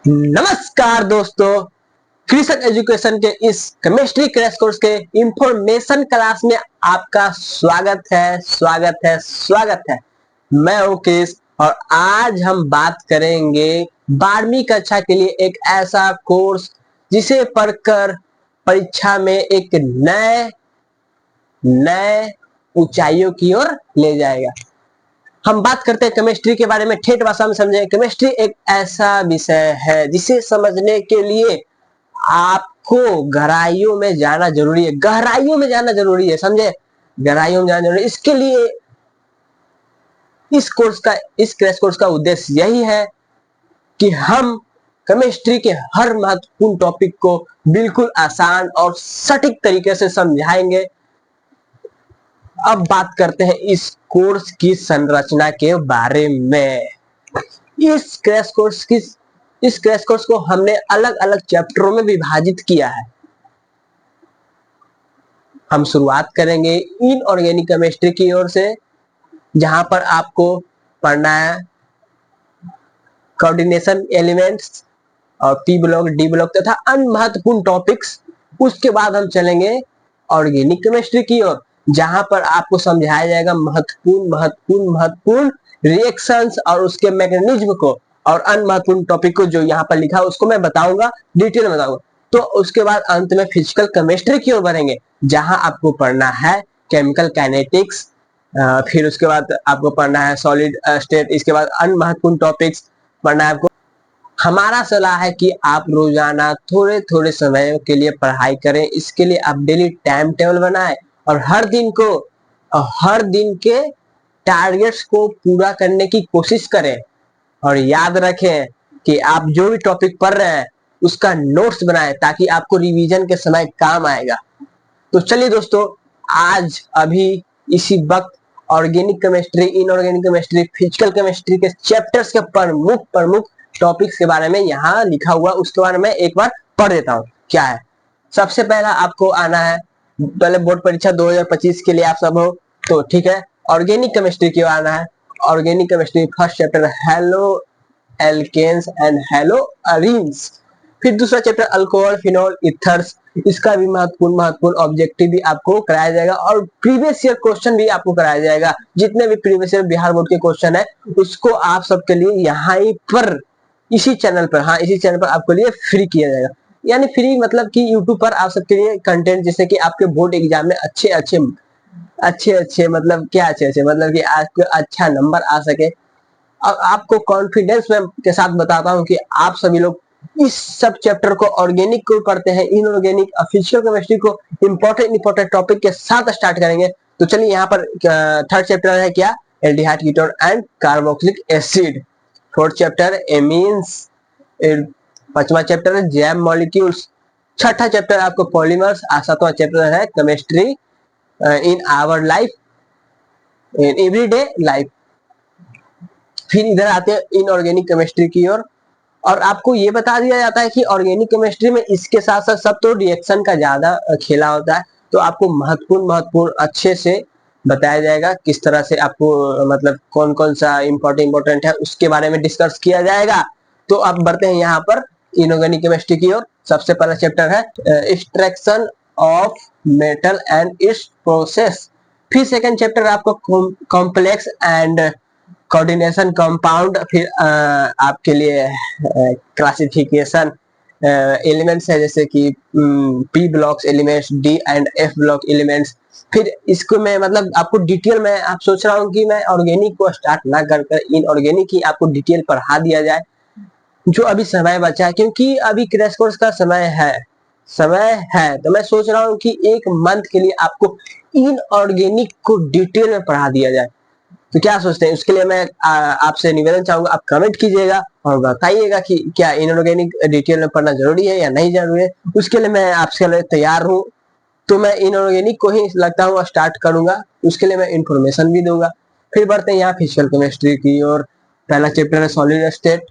नमस्कार दोस्तों, कृषक एजुकेशन के इस केमिस्ट्री क्रैश कोर्स के इंफॉर्मेशन क्लास में आपका स्वागत है। मैं हूं क्रिस और आज हम बात करेंगे 12वीं कक्षा के लिए एक ऐसा कोर्स जिसे पढ़कर परीक्षा में एक नए ऊंचाइयों की ओर ले जाएगा। हम बात करते हैं केमिस्ट्री के बारे में, ठेठ भाषा में समझें। केमिस्ट्री एक ऐसा विषय है जिसे समझने के लिए आपको गहराइयों में जाना जरूरी है। समझे, गहराइयों में जाना जरूरी है। इसके लिए इस क्रैश कोर्स का उद्देश्य यही है कि हम केमिस्ट्री के हर महत्वपूर्ण टॉपिक को बिल्कुल आसान और सटीक तरीके से समझाएंगे। अब बात करते हैं इस कोर्स की संरचना के बारे में। इस क्रैश कोर्स को हमने अलग अलग चैप्टरों में विभाजित किया है। हम शुरुआत करेंगे इनऑर्गेनिक केमिस्ट्री की ओर से, जहां पर आपको पढ़ना है कोऑर्डिनेशन एलिमेंट्स और पी ब्लॉक, डी ब्लॉक तथा अन्य महत्वपूर्ण टॉपिक्स। उसके बाद हम चलेंगे ऑर्गेनिक केमिस्ट्री की ओर, जहां पर आपको समझाया जाएगा महत्वपूर्ण रिएक्शंस और उसके मैकेनिज्म को, और अन्य महत्वपूर्ण टॉपिक को जो यहाँ पर लिखा है उसको मैं बताऊंगा, डिटेल में बताऊंगा। तो उसके बाद अंत में फिजिकल केमिस्ट्री की ओर बढ़ेंगे, जहां आपको पढ़ना है केमिकल काइनेटिक्स, फिर उसके बाद आपको पढ़ना है सॉलिड स्टेट, इसके बाद अन्य महत्वपूर्ण टॉपिक्स पढ़ना है आपको। हमारा सलाह है कि आप रोजाना थोड़े थोड़े समय के लिए पढ़ाई करें। इसके लिए आप डेली टाइम टेबल बनाएं और हर दिन के टारगेट्स को पूरा करने की कोशिश करें। और याद रखें कि आप जो भी टॉपिक पढ़ रहे हैं उसका नोट्स बनाएं, ताकि आपको रिवीजन के समय काम आएगा। तो चलिए दोस्तों, आज अभी इसी वक्त organic chemistry, inorganic chemistry, physical chemistry के चैप्टर्स के प्रमुख टॉपिक्स के बारे में यहाँ लिखा हुआ, उसके बारे में एक बार पढ़ देता हूँ। क्या है? सबसे पहला आपको आना है, पहले बोर्ड परीक्षा 2025 के लिए आप सब हो तो ठीक है, ऑर्गेनिक केमिस्ट्री की ओर आना है। Organic chemistry first chapter haloalkanes and haloarenes. फिर दूसरा चैप्टर अल्कोहल, फिनॉल, इथर्स। इसका भी महत्वपूर्ण ऑब्जेक्टिव भी आपको कराया जाएगा और प्रीवियस ईयर क्वेश्चन भी आपको कराया जाएगा। जितने भी प्रीवियस ईयर बिहार बोर्ड के क्वेश्चन है उसको आप सबके लिए यहाँ पर इसी चैनल पर आपके लिए फ्री किया जाएगा। यानी फ्री मतलब कि यूट्यूब पर आप सबके लिए कंटेंट, जैसे कि आपके बोर्ड एग्जाम में अच्छे मतलब क्या अच्छे मतलब कि आपको अच्छा नंबर आ सके। और आपको कॉन्फिडेंस में के साथ बताता हूँ कि आप सभी लोग इस सब चैप्टर को, ऑर्गेनिक को पढ़ते हैं, इनऑर्गेनिक और फिजिकल केमिस्ट्री को इंपॉर्टेंट टॉपिक के साथ स्टार्ट करेंगे। तो चलिए, यहाँ पर थर्ड चैप्टर है क्या, aldehyde, ketone and carboxylic acid. Fourth chapter amines. पांचवा चैप्टर है जैम मॉलिक्यूल्स। छठा चैप्टर आपको पॉलीमर्स। सातवां चैप्टर है chemistry in our life, in everyday life. फिर इधर आते हैं इनऑर्गेनिक केमिस्ट्री की ओर, और आपको ये बता दिया जाता है कि ऑर्गेनिक केमिस्ट्री में इसके साथ साथ सब तो रिएक्शन का ज्यादा खेला होता है। तो आपको महत्वपूर्ण अच्छे से बताया जाएगा, किस तरह से आपको मतलब कौन कौन सा इंपॉर्टेंट है उसके बारे में डिस्कस किया जाएगा। तो आप बढ़ते हैं यहाँ पर इनऑर्गेनिक केमिस्ट्री की ओर। सबसे पहला चैप्टर है extraction of metal and it's process. फिर सेकंड चैप्टर आपको कॉम्प्लेक्स एंड कोऑर्डिनेशन कंपाउंड। फिर आपके लिए क्लासिफिकेशन एलिमेंट्स है, जैसे कि P blocks elements, D and F block elements. फिर इसको मैं मतलब आपको डिटेल में, आप सोच रहा हूँ कि मैं ऑर्गेनिक को स्टार्ट ना कर इनऑर्गेनिक ही आपको डिटेल पढ़ा दिया जाए, जो अभी समय बचा है, क्योंकि अभी क्रैश कोर्स का समय है। तो मैं सोच रहा हूँ कि एक मंथ के लिए आपको इनऑर्गेनिक को डिटेल में पढ़ा दिया जाए। तो क्या सोचते हैं? उसके लिए मैं आपसे निवेदन चाहूंगा, आप कमेंट कीजिएगा और बताइएगा कि क्या इनऑर्गेनिक डिटेल में पढ़ना जरूरी है या नहीं जरूरी है। उसके लिए मैं आपसे लिए तैयार हूँ। तो मैं इनऑर्गेनिक को ही लगता हूँ स्टार्ट करूंगा, उसके लिए मैं इंफॉर्मेशन भी दूंगा। फिर बढ़ते हैं यहाँ फिजिकल केमिस्ट्री की ओर। पहला चैप्टर है सॉलिड स्टेट,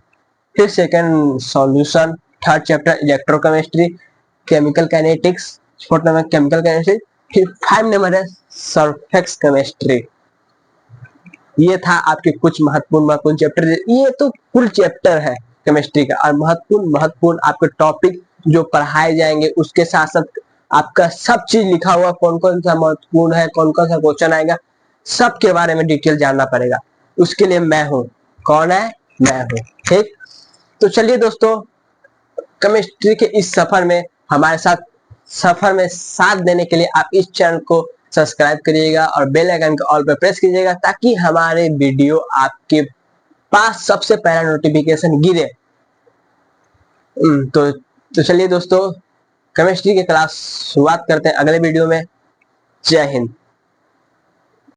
फिर second solution, third chapter electrochemistry, chemical kinetics, fourth number chemical kinetics, फिर 5 नंबर है सरफेस केमिस्ट्री। ये था आपके कुछ महत्वपूर्ण चैप्टर। ये तो फुल चैप्टर है, केमिस्ट्री का। और महत्वपूर्ण महत्वपूर्ण आपके टॉपिक जो पढ़ाए जाएंगे उसके साथ साथ आपका सब चीज लिखा हुआ, कौन कौन सा महत्वपूर्ण है, कौन कौन सा क्वेश्चन आएगा, सब के बारे में डिटेल जानना पड़ेगा। उसके लिए मैं हूं। कौन है? मैं हूं। ठीक, तो चलिए दोस्तों, केमिस्ट्री के इस सफर में हमारे साथ देने के लिए आप इस चैनल को सब्सक्राइब करिएगा और बेल आइकन को ऑल पे प्रेस कीजिएगा, ताकि हमारे वीडियो आपके पास सबसे पहला नोटिफिकेशन गिरे। तो चलिए दोस्तों, केमिस्ट्री की क्लास शुरुआत करते हैं अगले वीडियो में। जय हिंद।